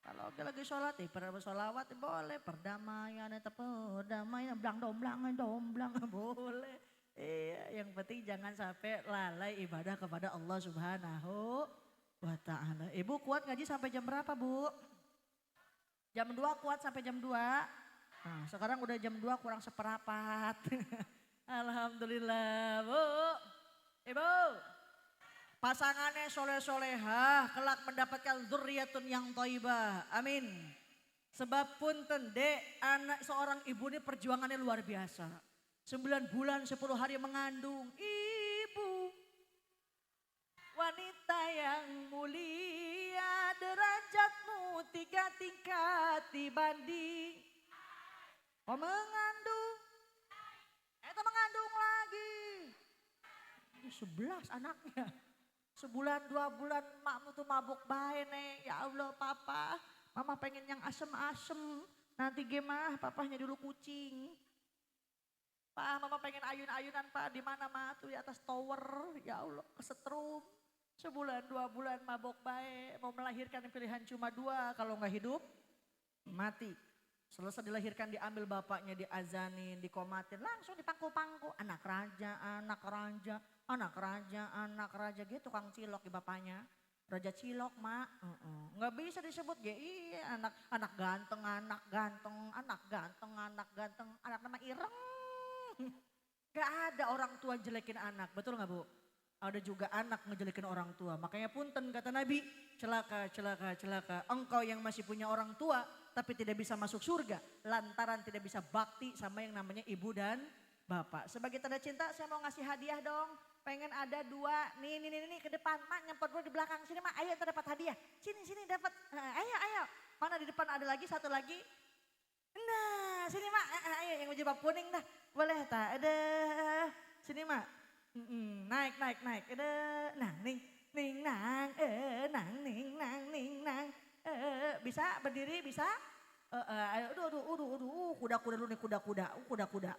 Kalau lagi sholat sholawat boleh, perdamaian perdamaian domblang boleh. Iya, yang penting jangan sampai lalai ibadah kepada Allah Subhanahu wa ta'ala. Ibu kuat ngaji sampai jam berapa Bu? Jam 2 kuat sampai jam 2? Nah sekarang udah jam 2 kurang seperempat. Alhamdulillah, Bu. Ibu. Pasangannya soleh-solehah, kelak mendapatkan zurriyatun yang thayyibah. Amin. Sebab punten dek, anak seorang ibu ini perjuangannya luar biasa. 9 bulan 10 hari mengandung. Ibu, wanita yang mulia, derajatmu 3 tingkat dibanding. Kau mengandung, itu mengandung lagi. 11 anaknya. Sebulan 2 bulan makmu tuh mabuk bae nih. Ya Allah papa, mama pengen yang asem-asem. Nanti gimana papahnya dulu kucing. Pak, mama pengen ayun-ayunan pak. Di mana mah tuh di atas tower. Ya Allah kesetrum. Sebulan 2 bulan mabok bae. Mau melahirkan pilihan cuma 2. Kalau nggak hidup mati. Selesai dilahirkan diambil bapaknya, diazanin, dikomatin. Langsung dipangku-pangku. Anak raja, anak raja, anak raja, anak raja. Gitu tukang cilok di bapaknya. Raja cilok mak. Nggak bisa disebut ya iya anak ganteng, anak ganteng, anak ganteng, anak ganteng. Anak nama Ireng. Gak ada orang tua jelekin anak, betul gak Bu? Ada juga anak ngejelekin orang tua. Makanya punten kata Nabi, celaka, celaka, celaka. Engkau yang masih punya orang tua tapi tidak bisa masuk surga. Lantaran tidak bisa bakti sama yang namanya ibu dan bapak. Sebagai tanda cinta saya mau ngasih hadiah dong. Pengen ada 2, nih ke depan. Mak nyempot dulu di belakang sini mak, ayo kita dapat hadiah. Sini dapat, ayo. Mana di depan ada lagi, satu lagi. Nah sini mak, ayo yang jilbab kuning dah. Boleh tak? Ada. Sini mak. Naik. Ada. Nah ning nang. Nang ning nang. Bisa berdiri bisa? Aduh, kuda-kuda dulu nih kuda-kuda. Udah.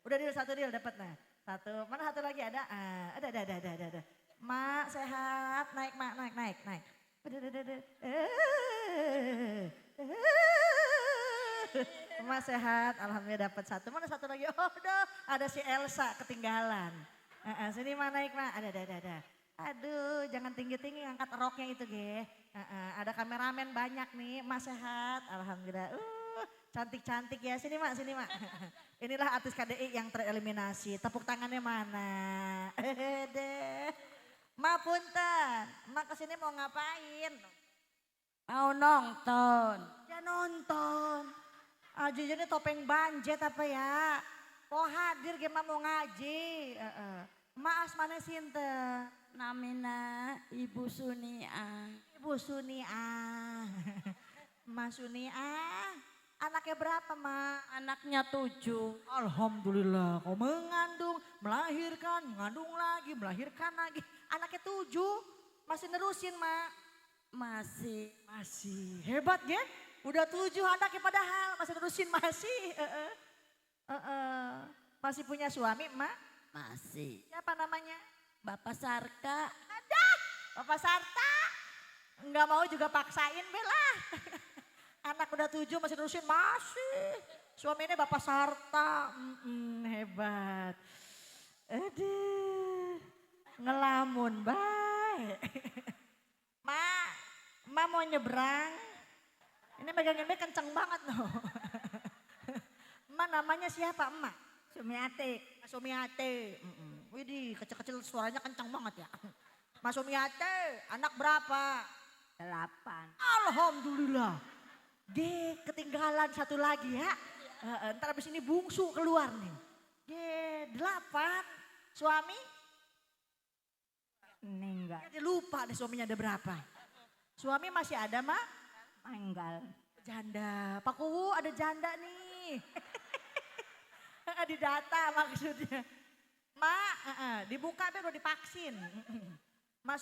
Udah deal satu deal dapat nah. Satu. Mana satu lagi ada? Ada. Mak sehat, naik mak, naik. Udah. Mak sehat, alhamdulillah dapat satu. Mana satu lagi? Oh, udah ada si Elsa ketinggalan. Sini mak naik mak. Ada. Aduh, jangan tinggi-tinggi angkat roknya itu, ge. Ada kameramen banyak nih, mak sehat, alhamdulillah. Cantik-cantik ya, sini mak. Inilah artis KDI yang tereliminasi. Tepuk tangannya mana? Deh. Mak punten, mak kesini mau ngapain? Mau nonton. Ya nonton. Aja ini topeng banjet apa ya? Oh hadir ge mau ngaji. Mak asmane sinten? Namina Ibu Sunia. Ibu Sunia. Mas Sunia. Anaknya berapa mak? Anaknya 7. Alhamdulillah kau mengandung, melahirkan, mengandung lagi, melahirkan lagi. Anaknya 7, masih nerusin mak? Masih. Hebat ya? Udah 7 anaknya padahal masih nerusin masih. Masih punya suami mak? Masih. Siapa namanya? Bapak Sarka. Ada, Bapak Sarta. Enggak mau juga paksain Bella. Anak udah 7 masih nerusin masih. Suaminya Bapak Sarta. Hebat. Aduh. Ngelamun baik. Ma mau nyebrang. Ini megangin kenceng banget loh. Ma namanya siapa emak? Sumiati. Mas Sumiate. Widih kecil-kecil suaranya kencang banget ya. Mas Sumiate anak berapa? 8. Alhamdulillah. Ketinggalan satu lagi ya. Ntar abis ini bungsu keluar nih. 8. Suami? Meninggal. Dia lupa deh suaminya ada berapa. Suami masih ada mak? Meninggal. Janda. Pak Kuwu ada janda nih. Di data maksudnya. Mak, dibuka biar udah divaksin. Mas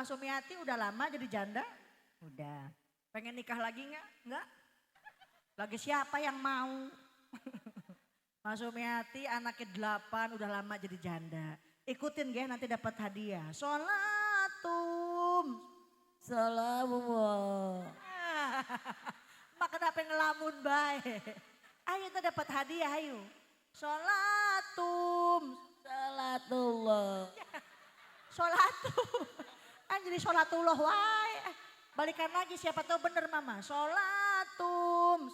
Sumiati udah lama jadi janda? Udah. Pengen nikah lagi nggak? Enggak? Lagi siapa yang mau? Mas Sumiati anaknya 8 udah lama jadi janda. Ikutin ya nanti dapat hadiah. Sholatum. Salawat. Mak kenapa ngelamun baik? Ayo kita dapat hadiah ayo. Sholatum. Salatullah. Sholatum. Jadi sholatullah wae. Balikan lagi siapa tahu bener mama. Sholatum.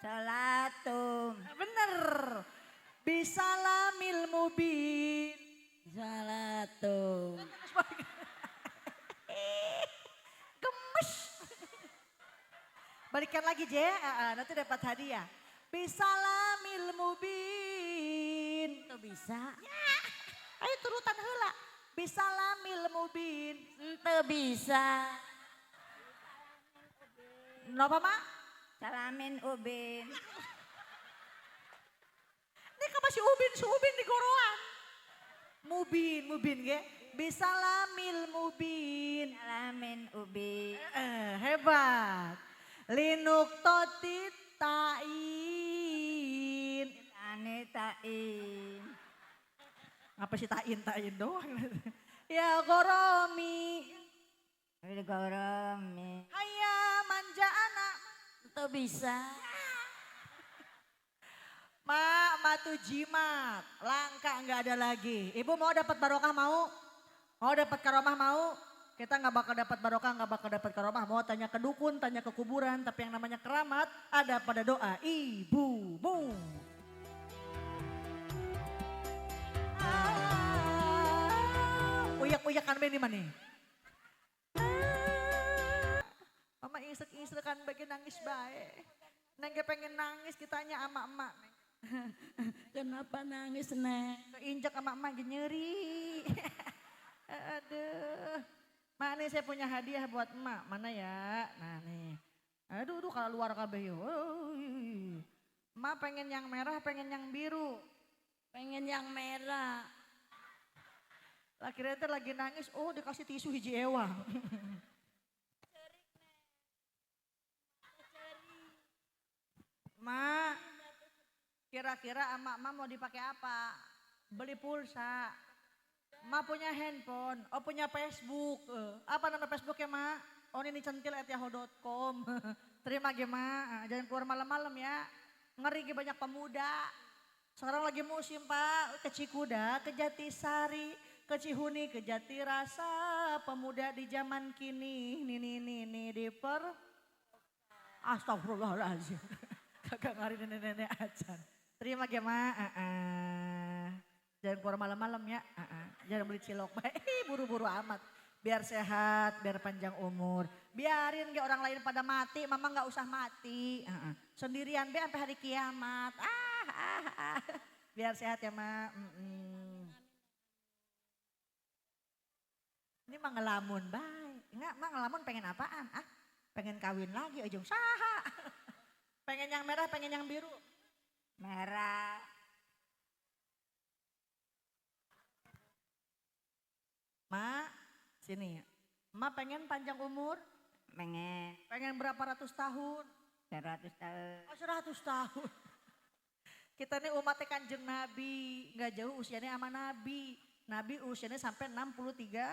Salatum. Bener. Bisalamil mubin. Salatu. Gemes. Balikan lagi Je, nanti dapat hadiah. Bisalamil mubin. Itu bisa. Ayo turutan heula. Bisalamil mubin. Itu bisa. Napa mak? Salamin ubin. Ini kan masih ubin, subin di goroan. Mubin ge. Bisalamil mubin. Salamin ubin. Hebat. Linuk totit tain. Ane tain. Apa sih tain doang. Ya goromi. Gorome. Hayya manja anak. Itu bisa. Matu jimat. Langka nggak ada lagi. Ibu mau dapat barokah mau? Mau dapat karomah mau? Kita nggak bakal dapat barokah, nggak bakal dapat karomah. Mau tanya ke dukun, tanya ke kuburan. Tapi yang namanya keramat ada pada doa ibumu. Uyak-uyak kan di mana? Mama isek-isek kan bagian nangis baik. Neng pengen nangis kitanya sama emak. Kenapa nangis, Nek? Keinjak sama emak nyeri. Aduh. Mak nih saya punya hadiah buat emak. Mana ya? Nah nih. Aduh kalau luar kabeh yo. Emak pengen yang merah, pengen yang biru. Pengen yang merah. Laki-laki lagi nangis, oh dikasih tisu hiji ewang. Mak, kira-kira emak mau dipakai apa? Beli pulsa. Mak punya handphone, oh punya Facebook. Apa nama Facebooknya mak? Oh ini centil@yahoo.com. Terima ge mak, jangan keluar malam-malam ya. Ngeri ge banyak pemuda. Sekarang lagi musim pak, ke Cikuda, ke Jatisari, ke Cihuni, ke Jatirasa. Pemuda di zaman kini, nih diper. Astagfirullahaladzim. Kagak ngari nenek-nenek acan. Terima ge mak. Jangan keluar malam-malam ya. Jangan beli cilok. Buru-buru amat. Biar sehat, biar panjang umur. Biarin ge orang lain pada mati, mama gak usah mati. Sendirian be sampai hari kiamat. Biar sehat ya mak. Ini mah ngelamun baik. Enggak mak ngelamun pengen apaan? Pengen kawin lagi ujung saha. Pengen yang merah, pengen yang biru. Merah. Mak, sini. Mak pengen panjang umur? Pengen. Pengen berapa ratus tahun? 100 tahun. Oh 100 tahun. Kita ini umatnya kanjeng Nabi. Gak jauh usianya sama Nabi. Nabi usianya sampai 63.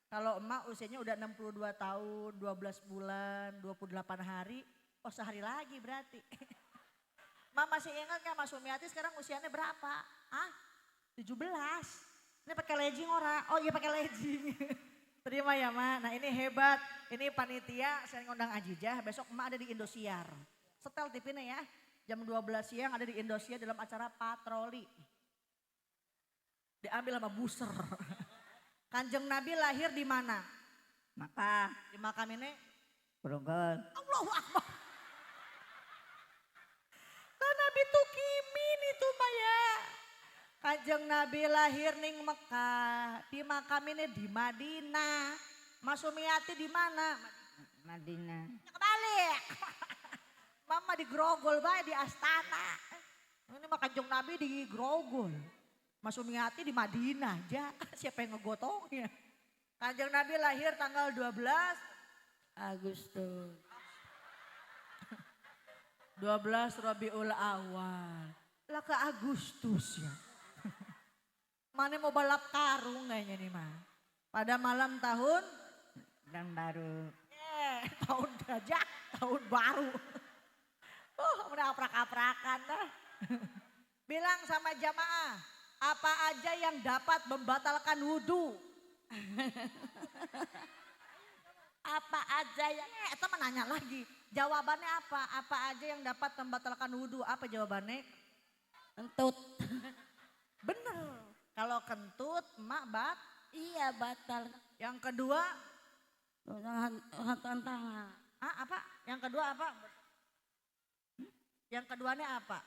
Kalau emak usianya udah 62 tahun, 12 bulan, 28 hari. Oh sehari lagi berarti. Mak masih ingat gak Mas Sumiati sekarang usianya berapa? 17. Ini pakai legging ora? Oh iya pakai legging. Terima ya mak. Nah ini hebat. Ini panitia saya ngundang Ajijah. Besok emak ada di Indosiar. Setel TV-nya ya. Jam 12 siang ada di Indosiar dalam acara patroli. Diambil sama buser. Kanjeng Nabi lahir di mana? Maka Di makam ini. Grogol. Allahu Akbar. Nah Nabi tuh kimin itu Mbak ya. Kanjeng Nabi lahir ning Mekah, di makam ini di Madinah. Mas Sumiati di mana? Madinah. Kebalik. Mama di Grogol bae di Astana. Ini mah Kanjeng Nabi di Grogol. Mas Sumiati di Madinah aja. Siapa yang ngegotongnya? Kanjeng Nabi lahir tanggal 12 Agustus. 12 Rabiul Awal. Lah ke Agustus ya. Mana mau balap karung kayaknya nih mah. Pada malam tahun. Dan baru. Tahun gajah, tahun baru. Udah aprak-aprakan dah. Bilang sama jamaah, apa aja yang dapat membatalkan wudhu? Apa aja yang, teman nanya lagi. Jawabannya apa? Apa aja yang dapat membatalkan wudhu? Apa jawabannya? Entut. Kalau kentut emak bat. Iya batal. Yang kedua, Tantangan. apa? Yang kedua apa? Yang keduanya apa?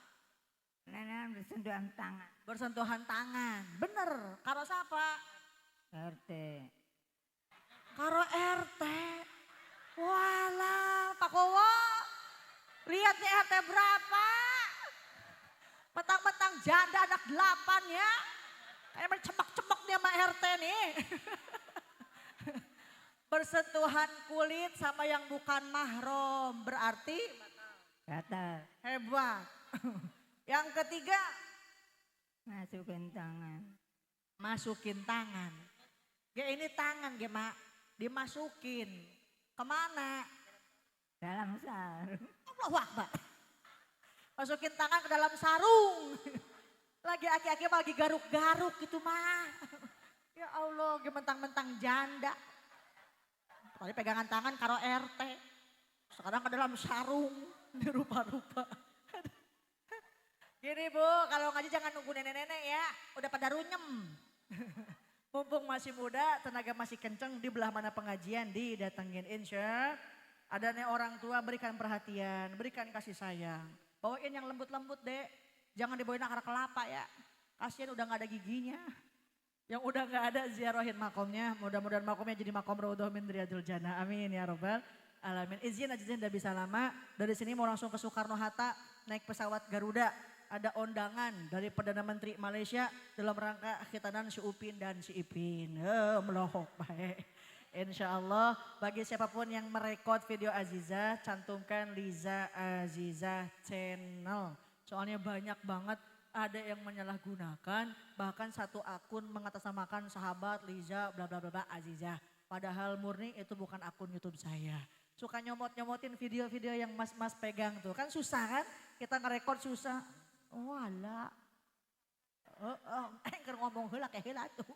Nenek bersentuhan tangan. Bersentuhan tangan. Bener. Karo siapa? RT. Karo RT. Walah, Pak Kowo. Lihat nih RT berapa. Petang-petang janda anak 8 ya. Kayak mencebak-cebak nih sama RT nih. Bersentuhan kulit sama yang bukan mahram. Berarti Batal. hebat. Yang ketiga, Masukin tangan. masukin tangan. Ya ini tangan ya mak. Dimasukin. Kemana? Dalam sarung. Allahu Akbar. Masukin tangan ke dalam sarung. Lagi aki-aki lagi garuk-garuk gitu mah. Ya Allah, mentang-mentang janda. Tadi pegangan tangan karo RT. Sekarang ke dalam sarung. Ini rupa-rupa. Gini Bu, kalau ngaji jangan nunggu nenek-nenek ya. Udah pada runyem. Mumpung masih muda, tenaga masih kenceng, di belah mana pengajian didatengin. Insya ada nih orang tua berikan perhatian, berikan kasih sayang. Bawain yang lembut-lembut dek, jangan dibawain akar kelapa ya. Kasian udah gak ada giginya. Yang udah gak ada ziarahin makomnya, mudah-mudahan makomnya jadi makom raudhah min riyadil jannah. Amin ya robbal alamin. Izin aja udah bisa lama, dari sini mau langsung ke Soekarno-Hatta naik pesawat Garuda. Ada undangan dari Perdana Menteri Malaysia dalam rangka khitanan si Upin dan si Ipin. Melohok baik. Insya Allah bagi siapapun yang merekod video Aziza, cantumkan Liza Aziza Channel. Soalnya banyak banget ada yang menyalahgunakan, bahkan satu akun mengatasnamakan sahabat Liza bla bla bla bla Aziza. Padahal murni itu bukan akun YouTube saya. Suka nyomot-nyomotin video-video yang mas-mas pegang tuh. Kan susah kan? Kita ngerekord susah. Wala. Ngomong heula kayak heula tuh.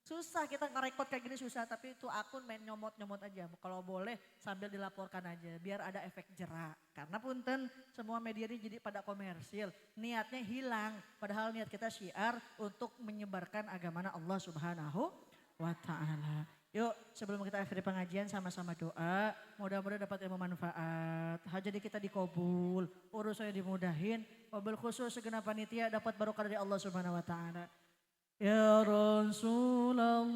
Susah kita ngerekord kayak gini susah, tapi itu akun main nyomot-nyomot aja. Kalau boleh sambil dilaporkan aja biar ada efek jerak. Karena punten semua media ini jadi pada komersil. Niatnya hilang, padahal niat kita syiar untuk menyebarkan agamana Allah Subhanahu wa taala. Yuk sebelum kita akhiri pengajian sama-sama doa. Mudah-mudahan dapat ilmu manfaat. Hajat kita dikabul, urusannya dimudahin. Wabil khusus segenap panitia dapat barokah dari Allah Subhanahu wa taala. Ya Rasulullah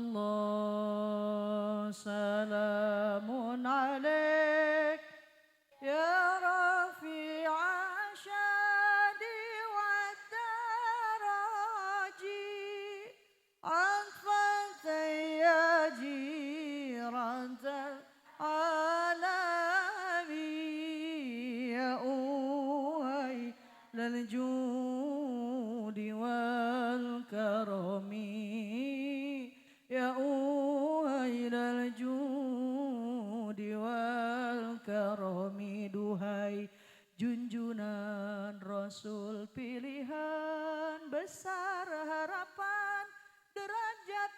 salamun alaik. Ya Rafi'a syadi wa daraji. Atfan sayyaji rantal alami. Ya uhay lal judi wal karami. Ya uhay lal judi wal karami. Duhai junjunan Rasul pilihan, besar harapan derajat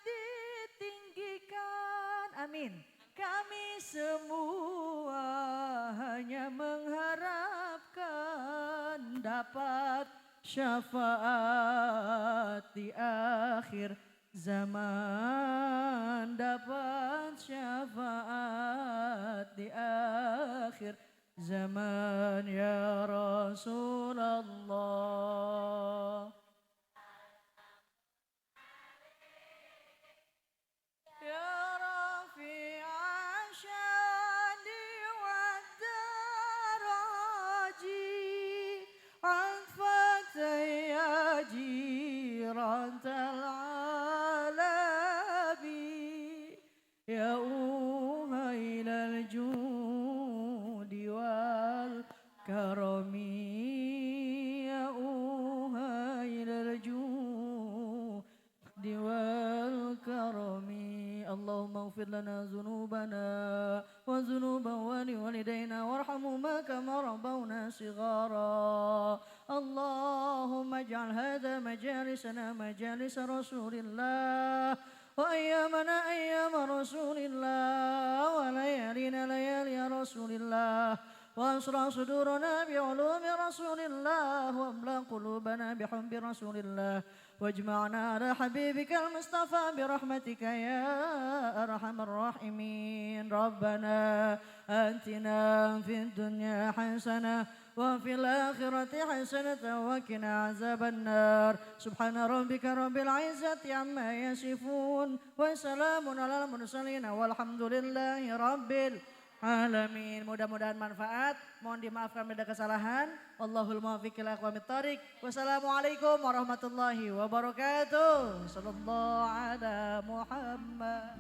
ditinggikan. Amin. Kami semua hanya mengharapkan dapat syafaat di akhir zaman. Dapat syafaat di akhir zaman ya Rasulullah. Ya Rafi'a syadi wa daraji. Anfat ya jirantal alabi. Ya uhailal judi wal karami. Ya uhailal judi wal karami. Allahumma ighfir lana dhunubana wa dhunuba walidayna warhamhuma kama rabbawna shighara. Allahumma ij'al hadha majalisana majalis Rasulillah wa ayyamana ayyama Rasulillah wa layalina layali Rasulillah واشرح صدورنا بعلوم رسول الله واملأ قلوبنا بحب رسول الله واجمعنا على حبيبك المصطفى برحمتك يا أرحم الراحمين ربنا آتنا في الدنيا حسنة وفي الآخرة حسنة وقنا عذاب النار سبحان ربك رب العزة عما يصفون وسلام على المرسلين والحمد لله رب العالمين. Mudah-mudahan manfaat. Mohon dimaafkan bila kesalahan. Allahul muwaffiq ila aqwamit thoriq. Wassalamualaikum warahmatullahi wabarakatuh. Sallallahu ala Muhammad.